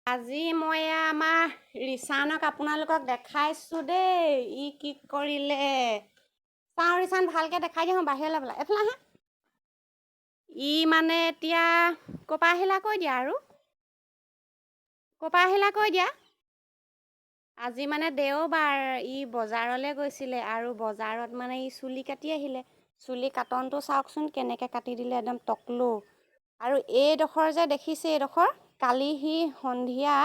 আজি মই আমাৰ ৰিচানক আপোনালোকক দেখাইছোঁ দেই। ই কি কৰিলে চাওঁ ৰিচান ভালকৈ দেখাই দিওঁ বাহিৰলৈ বোলে এইফালে আহা। ই মানে এতিয়া ক'ৰপৰা আহিলা কৈ দিয়া আৰু ক'ৰপৰা আহিলা কৈ দিয়া। আজি মানে দেওবাৰ ই বজাৰলৈ গৈছিলে আৰু বজাৰত মানে ই চুলি কাটি আহিলে। চুলি কাটনটো চাওকচোন কেনেকৈ কাটি দিলে একদম টকলো। আৰু এইডোখৰ যে দেখিছে এইডোখৰ কালি সি সন্ধিয়া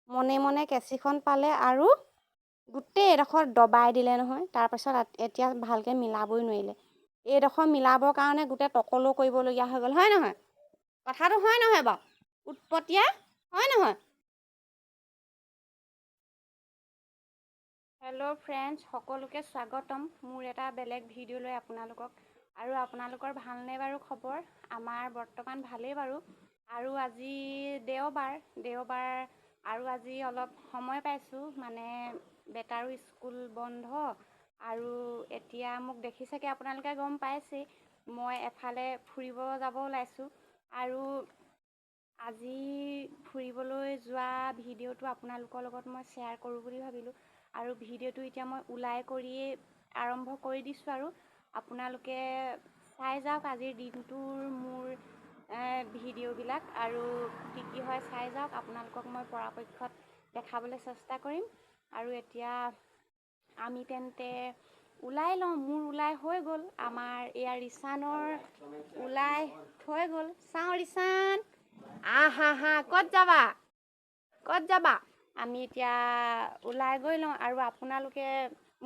মনে মনে কেঁচিখন পালে আৰু গোটেই এডোখৰ দবাই দিলে নহয়। তাৰপাছত এতিয়া ভালকৈ মিলাবই নোৱাৰিলে। এইডোখৰ মিলাবৰ কাৰণে গোটেই টকলো কৰিবলগীয়া হৈ গ'ল হয় নহয়। কথাটো হয় নহয় বাৰু উৎপতীয়া হয় নহয়। হেল্ল' ফ্ৰেণ্ডছ, সকলোকে স্বাগতম মোৰ এটা বেলেগ ভিডিঅ' লৈ আপোনালোকক। আৰু আপোনালোকৰ ভালনে বাৰু খবৰ? আমাৰ বৰ্তমান ভালেই বাৰু। আৰু আজি দেওবাৰ আৰু আজি অলপ সময় পাইছোঁ মানে বেটাৰো স্কুল বন্ধ। আৰু এতিয়া মোক দেখি চাগে আপোনালোকে গম পাইছেই মই এফালে ফুৰিব যাব ওলাইছোঁ। আৰু আজি ফুৰিবলৈ যোৱা ভিডিঅ'টো আপোনালোকৰ লগত মই শ্বেয়াৰ কৰোঁ বুলি ভাবিলোঁ। আৰু ভিডিঅ'টো এতিয়া মই ওলাই কৰিয়েই আৰম্ভ কৰি দিছোঁ আৰু আপোনালোকে চাই যাওক আজিৰ দিনটোৰ মোৰ ভিডিঅ'বিলাক আৰু কি হয় চাই যাওক। আপোনালোকক মই পৰাপক্ষত দেখাবলৈ চেষ্টা কৰিম। আৰু এতিয়া আমি তেন্তে ওলাই লওঁ। মোৰ ওলাই হৈ গ'ল, আমাৰ এয়া ৰিচানৰ ওলাই হৈ গ'ল। চাওঁ ৰিচান আহা ক'ত যাবা ক'ত যাবা। আমি এতিয়া ওলাই গৈ লওঁ। আৰু আপোনালোকে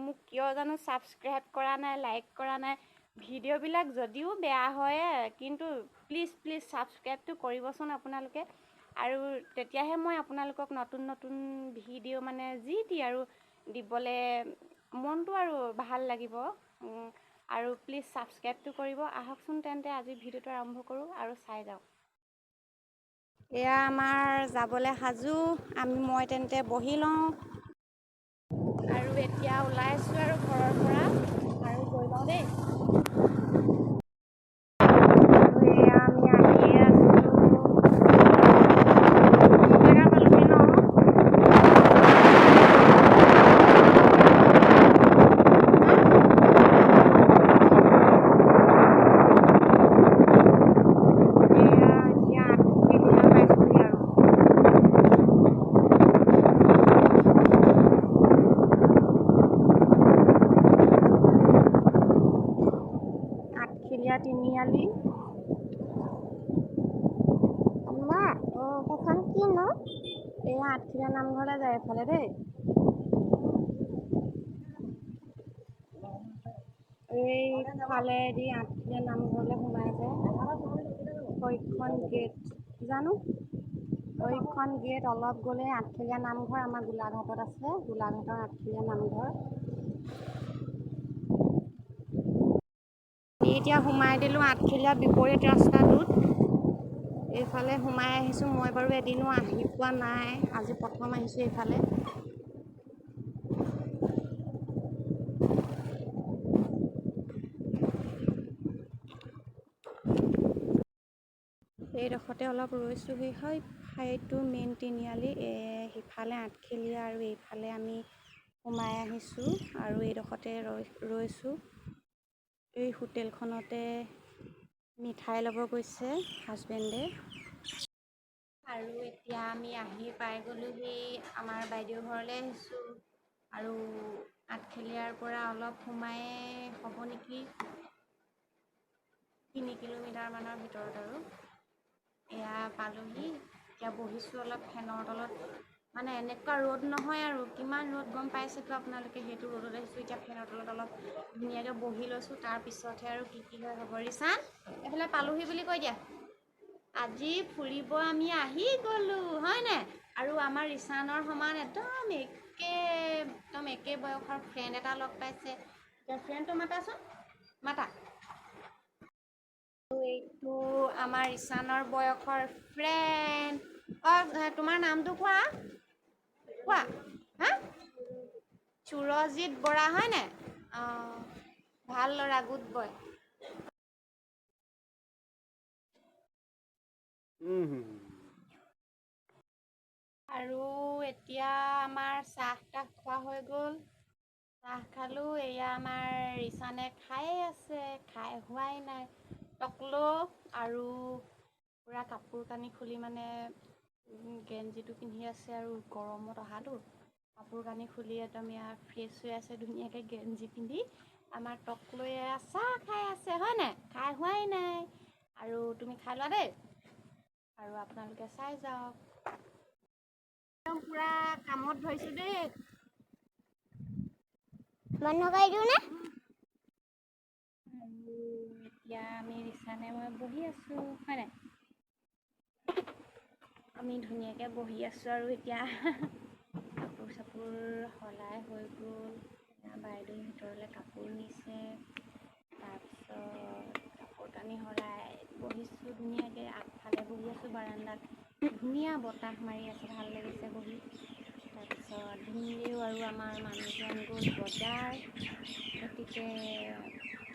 মোক কিয় জানো ছাবস্ক্ৰাইব কৰা নাই, লাইক কৰা নাই। ভিডিঅ'বিলাক যদিও বেয়া হয় কিন্তু প্লিজ ছাবস্ক্ৰাইবটো কৰিবচোন আপোনালোকে। আৰু তেতিয়াহে মই আপোনালোকক নতুন ভিডিঅ' মানে যি টি আৰু দিবলৈ মনটো আৰু ভাল লাগিব। আৰু প্লিজ ছাবস্ক্ৰাইবটো কৰিব। আহকচোন তেন্তে আজি ভিডিঅ'টো আৰম্ভ কৰোঁ আৰু চাই যাওক। এয়া আমাৰ যাবলৈ সাজু। মই তেন্তে বহি লওঁ। আৰু এতিয়া ওলাইছোঁ আৰু ঘৰৰ পৰা আৰু গৈ লওঁ দেই। এয়া আমি আহিয়ে আছোঁ। জেগা পালোহি ন? আঠখেলীয়া তিনিআলি। সেইখন কিনো? এয়া আঠখেলীয়া নামঘৰলৈ যায় এইফালে দেই। এইফালেদি আঠখেলীয়া নামঘৰলৈ সোমাই যায়। সেইখন গেট জানো সেইখন গেট অলপ গ'লে আঠখেলীয়া নামঘৰ আমাৰ গোলাঘাটত আছে। গোলাঘাটৰ আঠখেলীয়া নামঘৰ। এতিয়া সোমাই দিলোঁ আঠখেলীয়া বিপৰীত ৰাস্তাটোত। এইফালে সোমাই আহিছোঁ। মই বাৰু এদিনো আহি পোৱা নাই, আজি প্ৰথম আহিছোঁ এইফালে। এইডোখৰতে অলপ ৰৈছোঁহি। সেইটো মেইন তিনিআলি। সিফালে আঠখেলীয়া আৰু এইফালে আমি সোমাই আহিছোঁ আৰু এইডোখৰতে ৰৈছোঁ। এই হোটেলখনতে মিঠাই ল'ব গৈছে হাজবেণ্ডে। আৰু এতিয়া আমি আহি পাই গ'লোহি আমাৰ বাইদেউ ঘৰলৈ আহিছোঁ। আৰু আঠখেলীয়াৰ পৰা অলপ সোমায়ে হ'ব নেকি 3 কিলোমিটাৰমানৰ ভিতৰত আৰু এয়া পালোহি। এতিয়া বহিছোঁ অলপ ফেনৰ তলত। মানে এনেকুৱা ৰ'দ নহয় আৰু কিমান ৰ'দ গম পাইছেতো আপোনালোকে। সেইটো ৰ'দত আহিছোঁ এতিয়া ফেনৰ তলত অলপ ধুনীয়াকৈ বহি লৈছোঁ। তাৰপিছতহে আৰু কি হয় হ'ব। ৰিচান এইফালে পালোহি বুলি কৈ দিয়া। আজি ফুৰিব আমি আহি গ'লোঁ হয়নে। আৰু আমাৰ ৰিচানৰ সমান একদম একে বয়সৰ ফ্ৰেণ্ড এটা লগ পাইছে। এতিয়া ফ্ৰেণ্ডটো মাতাচোন মাতা। এইটো আমাৰ ৰিচানৰ বয়সৰ ফ্ৰেণ্ড। তোমাৰ নামটো কোৱা হা। সুৰজিত বৰা হয়নে? ভাল ল'ৰা, গুড বয়। আৰু এতিয়া আমাৰ চাহ তাহ খোৱা হৈ গ'ল। চাহ খালোঁ। এয়া আমাৰ ৰিচানে খায়ে আছে, খাই হোৱাই নাই। টকলো আৰু পূৰা কাপোৰ কানি খুলি মানে গেঞ্জিটো পিন্ধি আছে আৰু গৰমত অহাটো কাপোৰ কানি খুলি একদম ইয়াৰ ফ্ৰেছ হৈ আছে ধুনীয়াকৈ গেঞ্জি পিন্ধি। আমাৰ টকলোৱে চাহ খাই আছে হয় নাই? খাই হোৱাই নাই। আৰু তুমি খাই লোৱা দেই, আৰু আপোনালোকে চাই যাওক। একদম পুৰা কামত ধৰিছোঁ দেই। বন্ধ কৰি দিওঁ নে? আৰু এতিয়া আমি ৰিচানে মই বহি আছোঁ হয় নাই? আমি ধুনীয়াকৈ বহি আছোঁ আৰু এতিয়া কাপোৰ চাপোৰ সলাই হৈ গ'ল। বাইদেউ ভিতৰলৈ কাপোৰ নিছে। তাৰপিছত কাপোৰ কানি সলাই বহিছোঁ ধুনীয়াকৈ। আগফালে বহি আছোঁ বাৰান্দাত। ধুনীয়া বতাহ মাৰি আছে, ভাল লাগিছে বহি। তাৰপিছত ভিনদেউ আৰু আমাৰ মানুহজন গ'ল বজাৰ, গতিকে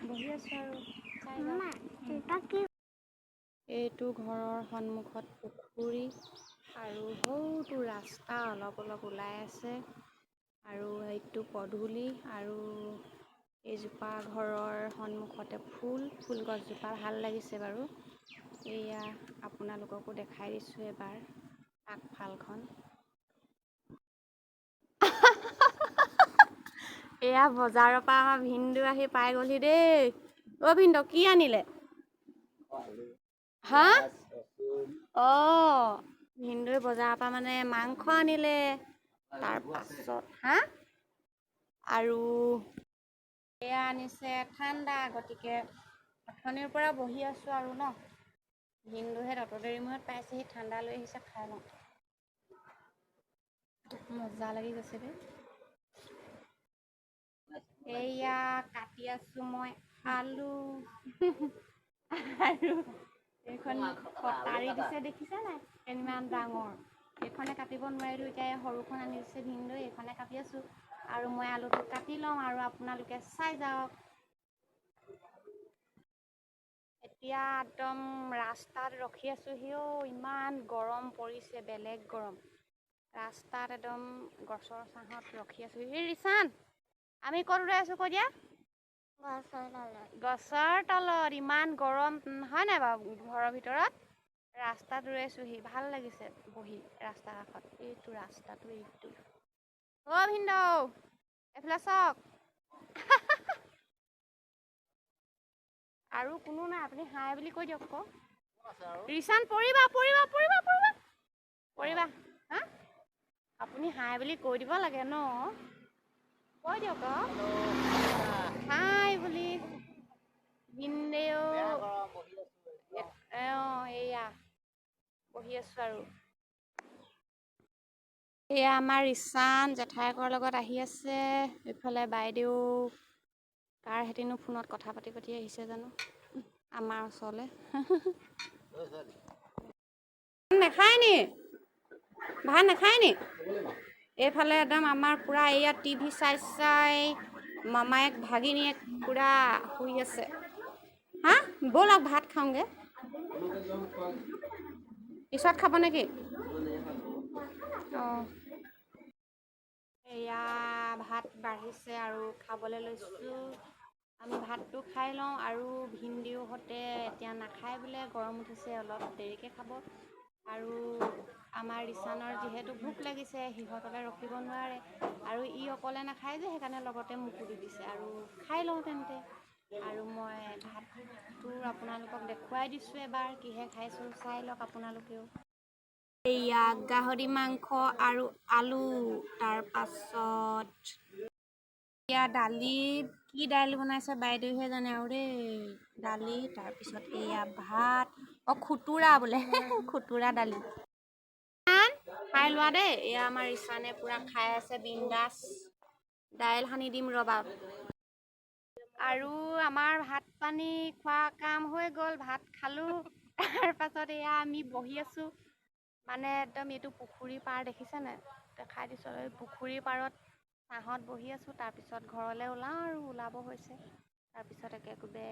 বহি আছোঁ আৰু চাই যাওক। এইটো ঘৰৰ সন্মুখত পুখুৰী আৰু সৌটো ৰাস্তা অলপ অলপ ওলাই আছে। আৰু সেইটো পদূলি আৰু এইজোপা ঘৰৰ সন্মুখতে ফুল গছজোপা ভাল লাগিছে বাৰু। এয়া আপোনালোককো দেখাই দিছোঁ এবাৰ আগফালখন। এয়া বজাৰৰ পৰা আমাৰ ভিনদেউ আহি পাই গ'লহি দেই। অ' ভিনদেউ কি আনিলে? হা? অঁ, ভিনদেউৱে বজাৰৰ পৰা মানে মাংস আনিলে। তাৰপাছত হা? আৰু এয়া আনিছে ঠাণ্ডা, গতিকে অথনিৰ পৰা বহি আছোঁ আৰু ন। ভিনদেউহে ততদেৰি মূৰত পাইছেহি, ঠাণ্ডা লৈ আহিছে খাই লওঁ। মজা লাগি গৈছে দেই। এইয়া কাটি আছোঁ মই আলু। আৰু এইখন কটাৰী দিছে দেখিছা নাই? ইমান ডাঙৰ। এইখনে কাটিব নোৱাৰিলোঁ, এতিয়া সৰুখন আনি দিছে ভিনদেউৱে, এইখনে কাটি আছোঁ। আৰু মই আলুটো কাটি লওঁ আৰু আপোনালোকে চাই যাওক। এতিয়া একদম ৰাস্তাত ৰখি আছোঁহি অ', ইমান গৰম পৰিছে, বেলেগ গৰম। ৰাস্তাত একদম গছৰ ছাঁত ৰখি আছোঁ। এই ৰিচান, আমি ক'ত ৰৈ আছোঁ কৈ দিয়া? গছৰ তলত। ইমান গৰম হয় নাই বাৰু ঘৰৰ ভিতৰত? ৰাস্তাত ৰৈ আছোঁহি, ভাল লাগিছে বহি ৰাস্তা কাষত। এইটো ৰাস্তাটো এইটো। অ' ভিনদেউ এইফালে চাওক। আৰু কোনো নাই, আপুনি হাই বুলি কৈ দিয়ক আকৌ। ৰিচান পৰিবা পৰিবা পৰিবা পৰিবা পৰিবা। হা? আপুনি হাই বুলি কৈ দিব লাগে ন। কৈ দিয়ক আকৌ হাই বুলি। ভিনদেউ অঁ, এইয়া বহি আছোঁ আৰু। এয়া আমাৰ ৰিচান জেঠাইকৰ লগত আহি আছে। এইফালে বাইদেউ কাৰ হেঁতিনো ফোনত কথা পাতি পাতি আহিছে জানো আমাৰ ওচৰলৈ। নাখায় নি? ভাত নাখায় নি? এইফালে একদম আমাৰ পূৰা এইয়া টিভি চাই চাই মামায়েক ভাগিনীয়েক পূৰা শুই আছে। হা? ব'লক ভাত খাওঁগৈ। পিছত খাব নেকি? অঁ। এয়া ভাত বাঢ়িছে আৰু খাবলৈ লৈছোঁ। আমি ভাতটো খাই লওঁ আৰু ভিনদেউহঁতে এতিয়া নাখায় বোলে, গৰম উঠিছে অলপ দেৰিকৈ খাব। আৰু আমাৰ ৰিচানৰ যিহেতু ভোক লাগিছে, সিহঁতলৈ ৰখিব নোৱাৰে। আৰু ই অকলে নাখায় যে, সেইকাৰণে লগতে মোকো দি দিছে আৰু খাই লওঁ তেন্তে। আৰু মই ভাতটো আপোনালোকক দেখুৱাই দিছোঁ এবাৰ, কিহে খাইছোঁ চাই লওক আপোনালোকেও। এইয়া গাহৰি মাংস আৰু আলু, তাৰপাছত এয়া দালি, কি দাইল বনাইছে বাইদেউহে জানে আৰু দেই। দালি, তাৰপিছত এয়া ভাত, অ' খুতুৰা বোলে খুতুৰা দালি। খাই লোৱা দেই। এয়া আমাৰ ৰিচানে পূৰা খাই আছে বিন্দাছ। দাইল সানি দিম ৰ'বা। আৰু আমাৰ ভাত পানী খোৱা কাম হৈ গ'ল, ভাত খালোঁ। তাৰপাছত এয়া আমি বহি আছোঁ। মানে একদম এইটো পুখুৰী পাৰ দেখিছেনে? দেখাই দিছোঁ এই পুখুৰীৰ পাৰত ছাঁত বহি আছোঁ। তাৰপিছত ঘৰলৈ ওলাওঁ আৰু ওলাব হৈছে। তাৰপিছত একেকোবে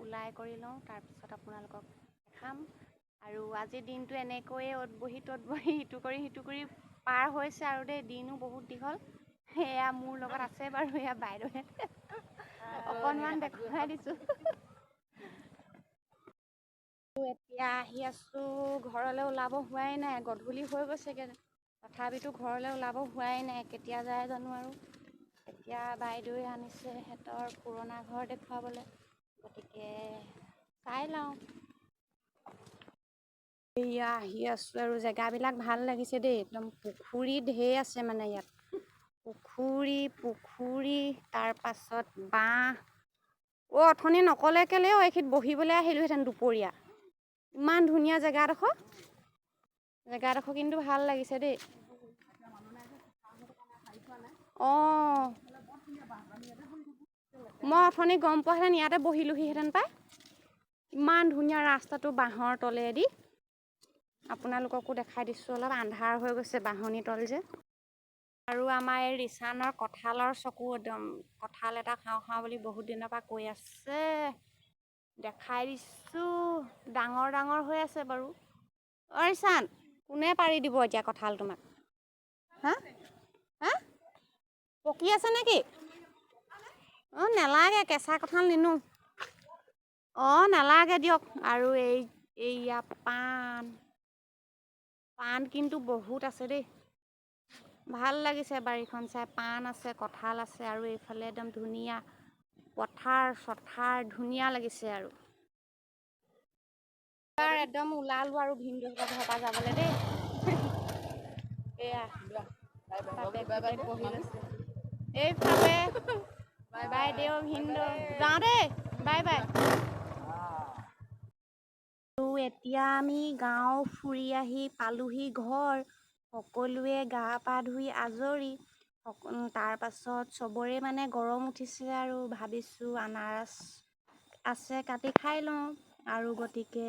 ওলাই কৰি লওঁ, তাৰপিছত আপোনালোকক দেখাম। আৰু আজিৰ দিনটো এনেকৈয়ে অত বহি তত বহি ইটো কৰি সিটো কৰি পাৰ হৈছে আৰু দেই, দিনো বহুত দীঘল। এয়া মোৰ লগত আছে বাৰু, এয়া বাইদেৱে অকণমান দেখুৱাই দিছোঁ। এতিয়া আহি আছোঁ, ঘৰলৈ ওলাব হোৱাই নাই, গধূলি হৈ গৈছেগৈ। তথাপিতো ঘৰলৈ ওলাব হোৱাই নাই, কেতিয়া যায় জানো আৰু। এতিয়া বাইদেৱে আনিছে সিহঁতৰ পুৰণা ঘৰ দেখুৱাবলৈ, গতিকে চাই লওঁ। এয়া আহি আছোঁ আৰু জেগাবিলাক ভাল লাগিছে দেই, একদম পুখুৰী ঢেৰ আছে মানে ইয়াত। পুখুৰী তাৰপাছত বাঁহ। অথনি নকলে কেলেও, এইখিনিত বহিবলৈ আহিলোহেঁতেন দুপৰীয়া। ইমান ধুনীয়া জেগাডোখৰ, জেগাডোখৰ কিন্তু ভাল লাগিছে দেই। অঁ, মই অথনি গম পোৱাহেঁতেন ইয়াতে বহিলোহিহেঁতেন পাই। ইমান ধুনীয়া ৰাস্তাটো বাঁহৰ তলেদি। আপোনালোককো দেখাই দিছোঁ, অলপ আন্ধাৰ হৈ গৈছে বাঁহনি তল যে। আৰু আমাৰ এই ৰিচানৰ কঁঠালৰ চকু, একদম কঁঠাল এটা খাওঁ খাওঁ বুলি বহুত দিনৰ পৰা কৈ আছে। দেখাই দিছোঁ, ডাঙৰ ডাঙৰ হৈ আছে বাৰু। অ' ৰিচান, কোনে পাৰি দিব এতিয়া কঁঠাল তোমাক? হা হা, পকি আছে নেকি? অঁ নালাগে, কেঁচা কঁঠাল নিনো। অঁ নালাগে দিয়ক। আৰু এইয়া পাণ কিন্তু বহুত আছে দেই। ভাল লাগিছে বাৰীখন চাই, পাণ আছে, কঁঠাল আছে, আৰু এইফালে একদম ধুনীয়া পথাৰ-চথাৰ ধুনীয়া লাগিছে আৰু। একদম ওলালো আৰু ভিনদেউহঁতৰ ঘৰৰ পৰা যাবলৈ দেই। এয়া বহি লৈছে এইফালে। বাইদেউ ভিনদেউ, যাওঁ দেই, বাই বাই। এতিয়া আমি গাঁও ফুৰি আহি পালোহি ঘৰ। সকলোৱে গা পা ধুই আজৰি। তাৰপাছত চবৰে মানে গৰম উঠিছে আৰু ভাবিছোঁ আনাৰস আছে কাটি খাই লওঁ, আৰু গতিকে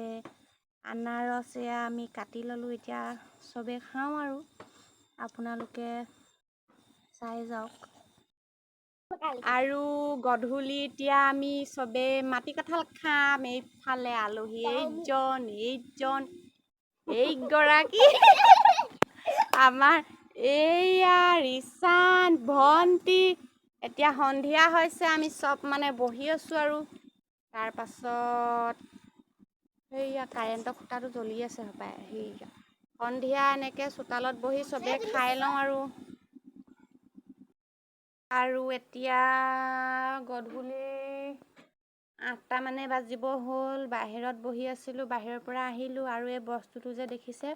আনাৰস এয়া আমি কাটি ল'লোঁ, এতিয়া চবে খাওঁ আৰু। আপোনালোকে চাই যাওক। আৰু গধূলি এতিয়া আমি চবে মাটি কঁঠাল খাম। এইফালে আলহী এইজন এইগৰাকী আমাৰ এইয়া ৰিচান, ভণ্টি। এতিয়া সন্ধিয়া হৈছে, আমি চব মানে বহি আছোঁ আৰু। তাৰপাছত সেইয়া কাৰেণ্টৰ খুঁটাটো জ্বলি আছে হপায়, সেইয়া সন্ধিয়া এনেকৈ চোতালত বহি চবে খাই লওঁ আৰু। আৰু এতিয়া গধূলি 8টা মানে বাজিব হ'ল, বাহিৰত বহি আছিলোঁ, বাহিৰৰ পৰা আহিলোঁ। আৰু এই বস্তুটো যে দেখিছে,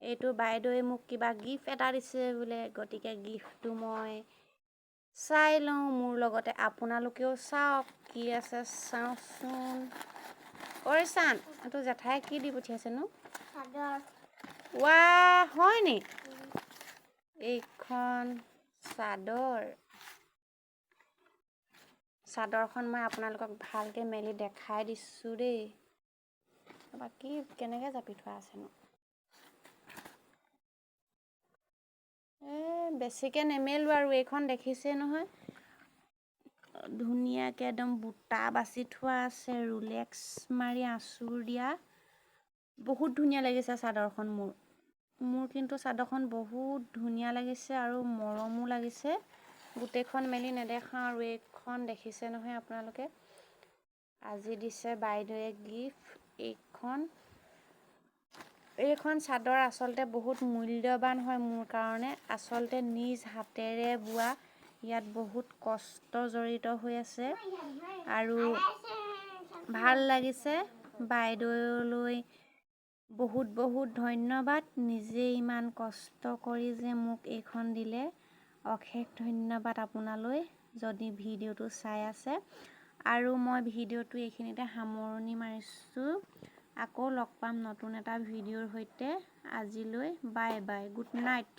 এইটো বাইদেৱে মোক কিবা গিফ্ট এটা দিছে বোলে, গতিকে গিফ্টটো মই চাই লওঁ, মোৰ লগতে আপোনালোকেও চাওক কি আছে চাওঁচোন। অ' ৰিচান, তোৰ জেঠাই কি দি পঠিয়াইছেনো? ৱা, হয়নি? এইখন চাদৰ। চাদৰখন মই আপোনালোকক ভালকৈ মেলি দেখাই দিছোঁ দেই। বাকী কেনেকৈ জাপি থোৱা আছেনো? বেছিকৈ নেমেলোঁ আৰু, এইখন দেখিছে নহয়, ধুনীয়াকৈ একদম বুটা বাচি থোৱা আছে, ৰুলেক্স মাৰি আঁচুৰ দিয়া। বহুত ধুনীয়া লাগিছে চাদৰখন মোৰ কিন্তু চাদৰখন বহুত ধুনীয়া লাগিছে আৰু মৰমো লাগিছে। গোটেইখন মেলি নেদেখাওঁ আৰু, এইখন দেখিছে নহয় আপোনালোকে, আজি দিছে বাইদেৱে গিফ্ট। এইখন চাদৰ আচলতে বহুত মূল্যৱান হয় মোৰ কাৰণে, আচলতে নিজ হাতেৰে বোৱা। ইয়াত বহুত কষ্ট জড়িত হৈ আছে, আৰু ভাল লাগিছে। বাইদেউলৈ বহুত বহুত ধন্যবাদ, নিজে ইমান কষ্ট কৰি যে মোক এইখন দিলে। অশেষ ধন্যবাদ আপোনালৈ, যদি ভিডিঅ'টো চাই আছে। আৰু মই ভিডিঅ'টো এইখিনিতে সামৰণি মাৰিছোঁ। আকৌ লগ পাম নতুন এটা ভিডিঅ'ৰ সৈতে। আজিলৈ বাই বাই, গুড নাইট।